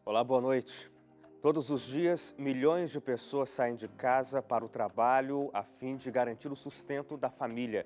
Olá, boa noite. Todos os dias, milhões de pessoas saem de casa para o trabalho a fim de garantir o sustento da família.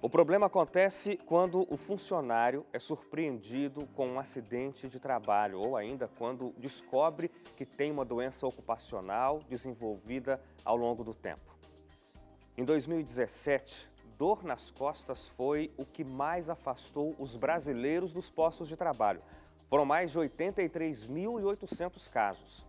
O problema acontece quando o funcionário é surpreendido com um acidente de trabalho ou ainda quando descobre que tem uma doença ocupacional desenvolvida ao longo do tempo. Em 2017, dor nas costas foi o que mais afastou os brasileiros dos postos de trabalho. Foram mais de 83.800 casos.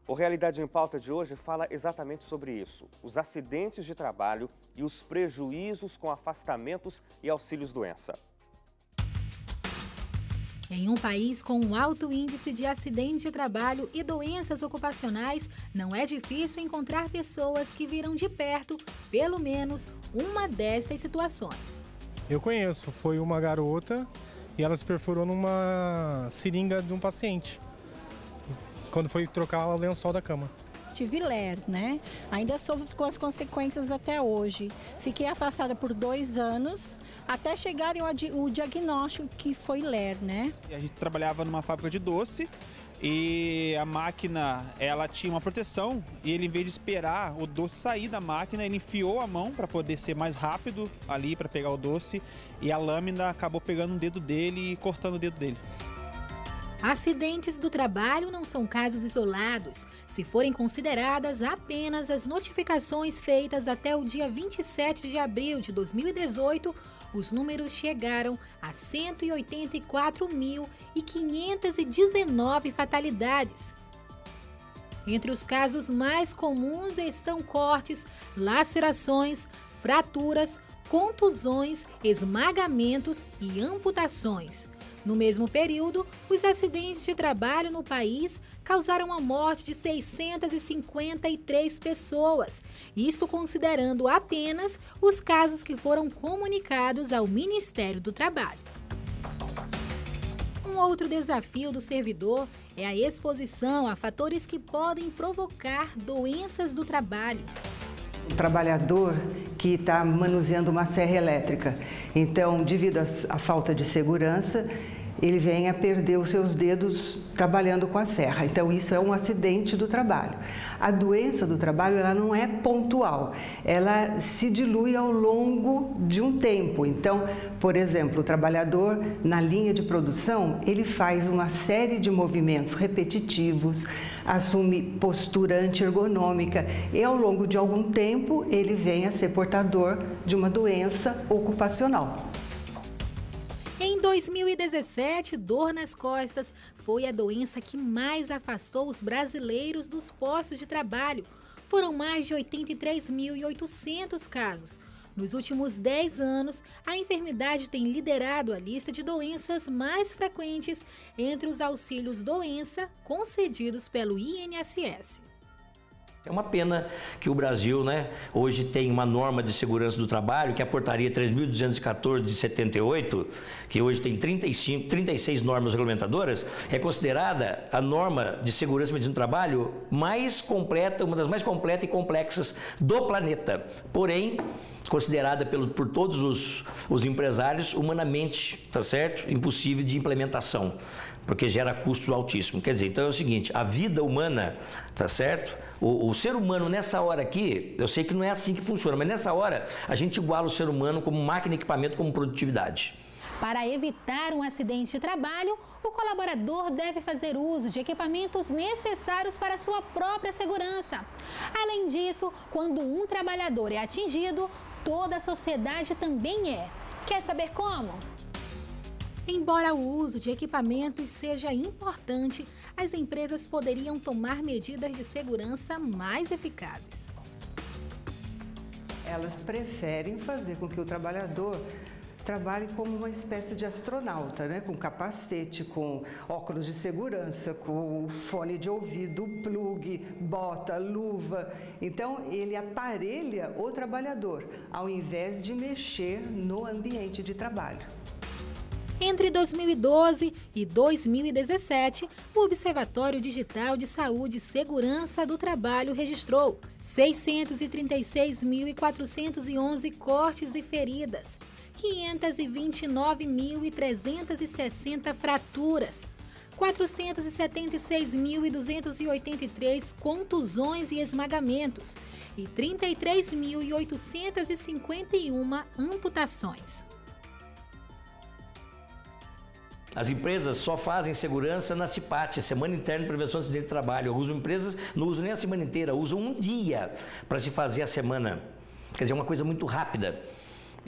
O Realidade em Pauta de hoje fala exatamente sobre isso, os acidentes de trabalho e os prejuízos com afastamentos e auxílios-doença. Em um país com um alto índice de acidente de trabalho e doenças ocupacionais, não é difícil encontrar pessoas que viram de perto, pelo menos, uma destas situações. Eu conheço, foi uma garota e ela se perfurou numa seringa de um paciente, quando foi trocar o lençol da cama. Tive LER, né? Ainda sofro com as consequências até hoje. Fiquei afastada por 2 anos, até chegarem o diagnóstico que foi LER, né? A gente trabalhava numa fábrica de doce e a máquina, ela tinha uma proteção e ele, em vez de esperar o doce sair da máquina, ele enfiou a mão para poder ser mais rápido ali para pegar o doce e a lâmina acabou pegando o dedo dele e cortando o dedo dele. Acidentes do trabalho não são casos isolados, se forem consideradas apenas as notificações feitas até o dia 27 de abril de 2018, os números chegaram a 184.519 fatalidades. Entre os casos mais comuns estão cortes, lacerações, fraturas, contusões, esmagamentos e amputações. No mesmo período, os acidentes de trabalho no país causaram a morte de 653 pessoas, isto considerando apenas os casos que foram comunicados ao Ministério do Trabalho. Um outro desafio do servidor é a exposição a fatores que podem provocar doenças do trabalho. O trabalhador que está manuseando uma serra elétrica, então, devido à falta de segurança, ele vem a perder os seus dedos trabalhando com a serra. Então, isso é um acidente do trabalho. A doença do trabalho, ela não é pontual, ela se dilui ao longo de um tempo. Então, por exemplo, o trabalhador na linha de produção, ele faz uma série de movimentos repetitivos, assume postura anti-ergonômica e ao longo de algum tempo ele vem a ser portador de uma doença ocupacional. Em 2017, dor nas costas foi a doença que mais afastou os brasileiros dos postos de trabalho. Foram mais de 83.800 casos. Nos últimos 10 anos, a enfermidade tem liderado a lista de doenças mais frequentes entre os auxílios-doença concedidos pelo INSS. É uma pena que o Brasil, hoje tem uma norma de segurança do trabalho, que é a portaria 3.214 de 78, que hoje tem 36 normas regulamentadoras, é considerada a norma de segurança e medicina do trabalho mais completa, uma das mais completas e complexas do planeta. Porém, considerada por todos os empresários humanamente, tá certo? Impossível de implementação, porque gera custos altíssimos. Quer dizer, então é o seguinte, a vida humana, tá certo? O ser humano nessa hora aqui, eu sei que não é assim que funciona, mas nessa hora a gente iguala o ser humano como máquina, equipamento, como produtividade. Para evitar um acidente de trabalho, o colaborador deve fazer uso de equipamentos necessários para a sua própria segurança. Além disso, quando um trabalhador é atingido, toda a sociedade também é. Quer saber como? Embora o uso de equipamentos seja importante, as empresas poderiam tomar medidas de segurança mais eficazes. Elas preferem fazer com que o trabalhador trabalhe como uma espécie de astronauta, com capacete, com óculos de segurança, com fone de ouvido, plug, bota, luva. Então, ele aparelha o trabalhador, ao invés de mexer no ambiente de trabalho. Entre 2012 e 2017, o Observatório Digital de Saúde e Segurança do Trabalho registrou 636.411 cortes e feridas, 529.360 fraturas, 476.283 contusões e esmagamentos e 33.851 amputações. As empresas só fazem segurança na CIPAT, Semana Interna de Prevenção de Acidente de Trabalho. Algumas empresas não usam nem a semana inteira, usam um dia para se fazer a semana. Quer dizer, é uma coisa muito rápida,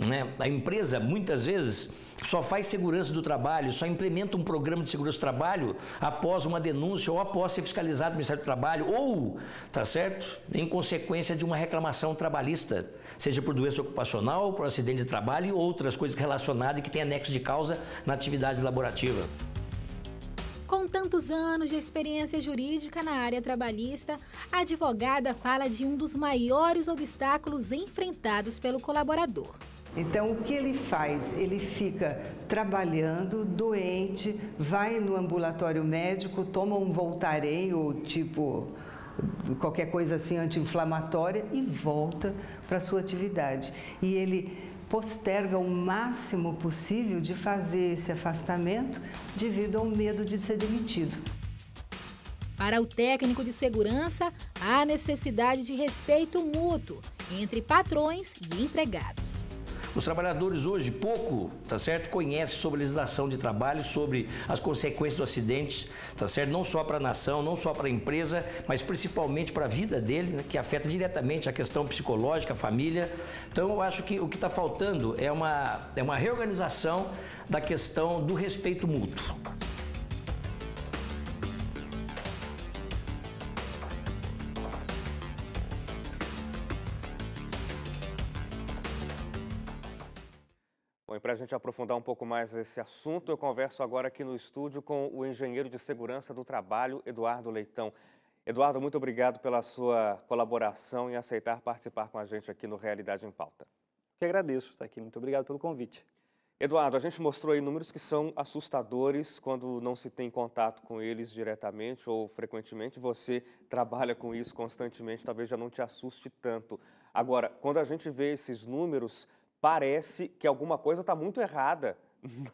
né? A empresa, muitas vezes, só faz segurança do trabalho, só implementa um programa de segurança do trabalho após uma denúncia ou após ser fiscalizado no Ministério do Trabalho ou, tá certo, em consequência de uma reclamação trabalhista, seja por doença ocupacional, por acidente de trabalho e outras coisas relacionadas que têm anexo de causa na atividade laborativa. Com tantos anos de experiência jurídica na área trabalhista, a advogada fala de um dos maiores obstáculos enfrentados pelo colaborador. Então, o que ele faz? Ele fica trabalhando, doente, vai no ambulatório médico, toma um Voltaren ou tipo qualquer coisa assim anti-inflamatória e volta para a sua atividade. E ele posterga o máximo possível de fazer esse afastamento devido ao medo de ser demitido. Para o técnico de segurança, há necessidade de respeito mútuo entre patrões e empregados. Os trabalhadores hoje pouco, tá certo, conhecem sobre a legislação de trabalho, sobre as consequências do acidente, tá certo, não só para a nação, não só para a empresa, mas principalmente para a vida dele, né, que afeta diretamente a questão psicológica, a família. Então eu acho que o que está faltando é uma reorganização da questão do respeito mútuo. Bom, e para a gente aprofundar um pouco mais esse assunto, eu converso agora aqui no estúdio com o engenheiro de segurança do trabalho, Eduardo Leitão. Eduardo, muito obrigado pela sua colaboração e aceitar participar com a gente aqui no Realidade em Pauta. Que agradeço estar aqui, muito obrigado pelo convite. Eduardo, a gente mostrou aí números que são assustadores quando não se tem contato com eles diretamente ou frequentemente. Você trabalha com isso constantemente, talvez já não te assuste tanto. Agora, quando a gente vê esses números, parece que alguma coisa está muito errada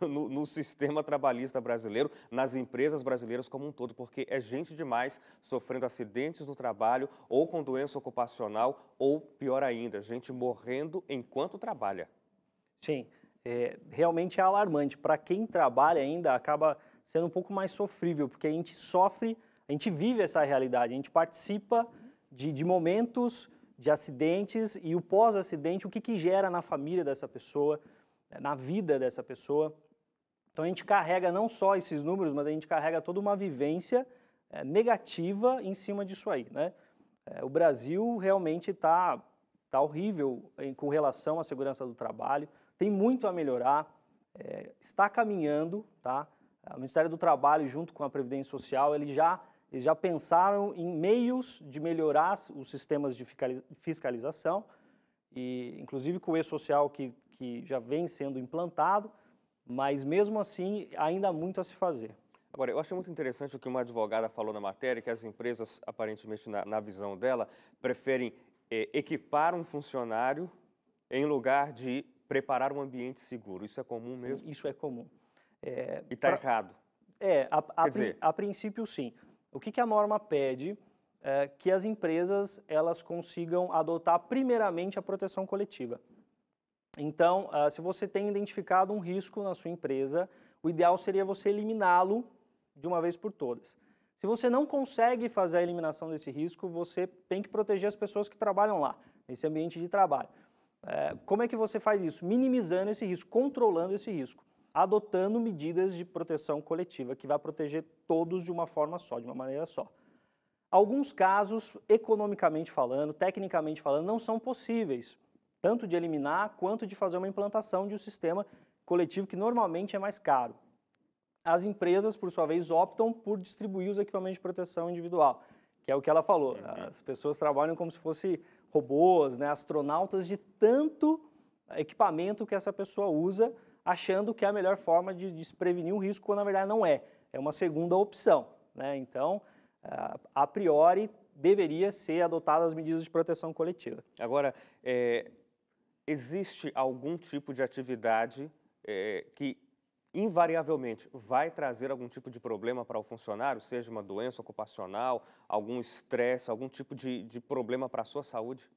no sistema trabalhista brasileiro, nas empresas brasileiras como um todo, porque é gente demais sofrendo acidentes no trabalho ou com doença ocupacional ou, pior ainda, gente morrendo enquanto trabalha. Sim, realmente é alarmante. Para quem trabalha ainda, acaba sendo um pouco mais sofrível, porque a gente sofre, a gente vive essa realidade, a gente participa de momentos de acidentes e o pós-acidente, o que gera na família dessa pessoa, na vida dessa pessoa. Então a gente carrega não só esses números, mas a gente carrega toda uma vivência negativa em cima disso aí, né? O Brasil realmente tá horrível com relação à segurança do trabalho, tem muito a melhorar, está caminhando, tá? O Ministério do Trabalho, junto com a Previdência Social, eles já pensaram em meios de melhorar os sistemas de fiscalização, e inclusive com o e-social que já vem sendo implantado, mas mesmo assim ainda há muito a se fazer. Agora, eu acho muito interessante o que uma advogada falou na matéria, que as empresas, aparentemente na visão dela, preferem equipar um funcionário em lugar de preparar um ambiente seguro. Isso é comum mesmo? Sim, isso é comum. E está errado? A princípio sim. O que a norma pede é que as empresas elas consigam adotar primeiramente a proteção coletiva. Então, se você tem identificado um risco na sua empresa, o ideal seria você eliminá-lo de uma vez por todas. Se você não consegue fazer a eliminação desse risco, você tem que proteger as pessoas que trabalham lá, nesse ambiente de trabalho. Como é que você faz isso? Minimizando esse risco, controlando esse risco, adotando medidas de proteção coletiva, que vai proteger todos de uma forma só, de uma maneira só. Alguns casos, economicamente falando, tecnicamente falando, não são possíveis, tanto de eliminar quanto de fazer uma implantação de um sistema coletivo que normalmente é mais caro. As empresas, por sua vez, optam por distribuir os equipamentos de proteção individual, que é o que ela falou. As pessoas trabalham como se fossem robôs, né, astronautas de tanto equipamento que essa pessoa usa, achando que é a melhor forma de se prevenir um risco, quando na verdade não é. É uma segunda opção, né? Então, a priori, deveria ser adotadas as medidas de proteção coletiva. Agora, existe algum tipo de atividade que invariavelmente vai trazer algum tipo de problema para o funcionário, seja uma doença ocupacional, algum estresse, algum tipo de problema para a sua saúde?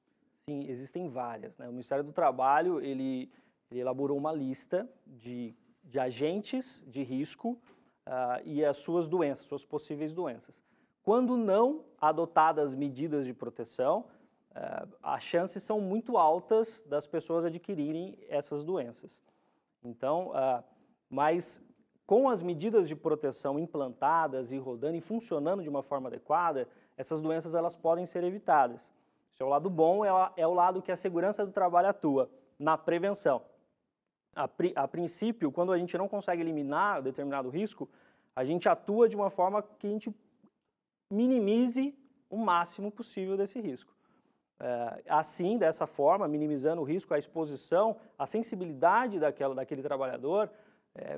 Sim, existem várias, né? O Ministério do Trabalho, ele elaborou uma lista de agentes de risco e as suas doenças, suas possíveis doenças. Quando não adotadas medidas de proteção, as chances são muito altas das pessoas adquirirem essas doenças. Então, mas com as medidas de proteção implantadas e rodando e funcionando de uma forma adequada, essas doenças elas podem ser evitadas. Esse é o lado bom, é o lado que a segurança do trabalho atua, na prevenção. A princípio, quando a gente não consegue eliminar determinado risco, a gente atua de uma forma que a gente minimize o máximo possível desse risco. Assim, dessa forma, minimizando o risco, a exposição, a sensibilidade daquele trabalhador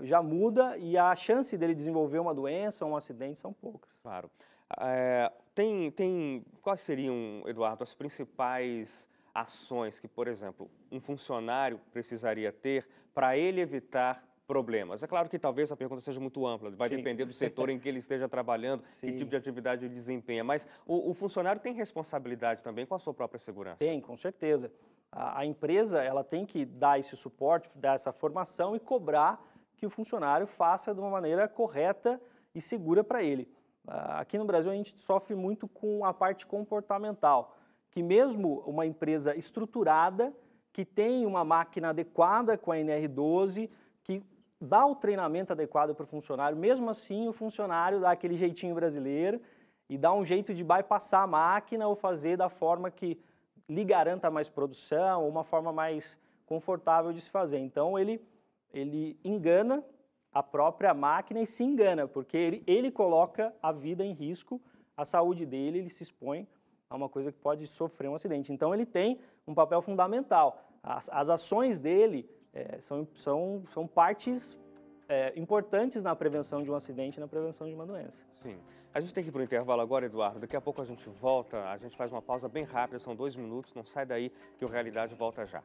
já muda e a chance dele desenvolver uma doença ou um acidente são poucas. Claro. Quais seriam, Eduardo, as principais ações que, por exemplo, um funcionário precisaria ter para ele evitar problemas? É claro que talvez a pergunta seja muito ampla, vai depender do setor em que ele esteja trabalhando, que tipo de atividade ele desempenha, mas o funcionário tem responsabilidade também com a sua própria segurança? Tem, com certeza. A empresa ela tem que dar esse suporte, dar essa formação e cobrar que o funcionário faça de uma maneira correta e segura para ele. Aqui no Brasil a gente sofre muito com a parte comportamental, que mesmo uma empresa estruturada, que tem uma máquina adequada com a NR12, que dá o treinamento adequado para o funcionário, mesmo assim o funcionário dá aquele jeitinho brasileiro e dá um jeito de bypassar a máquina ou fazer da forma que lhe garanta mais produção, ou uma forma mais confortável de se fazer. Então ele engana a própria máquina e se engana, porque ele coloca a vida em risco, a saúde dele, ele se expõe a uma coisa que pode sofrer um acidente. Então ele tem um papel fundamental. As ações dele são partes importantes na prevenção de um acidente e na prevenção de uma doença. Sim. A gente tem que ir para o intervalo agora, Eduardo. Daqui a pouco a gente volta, a gente faz uma pausa bem rápida, são 2 minutos, não sai daí que o Realidade volta já.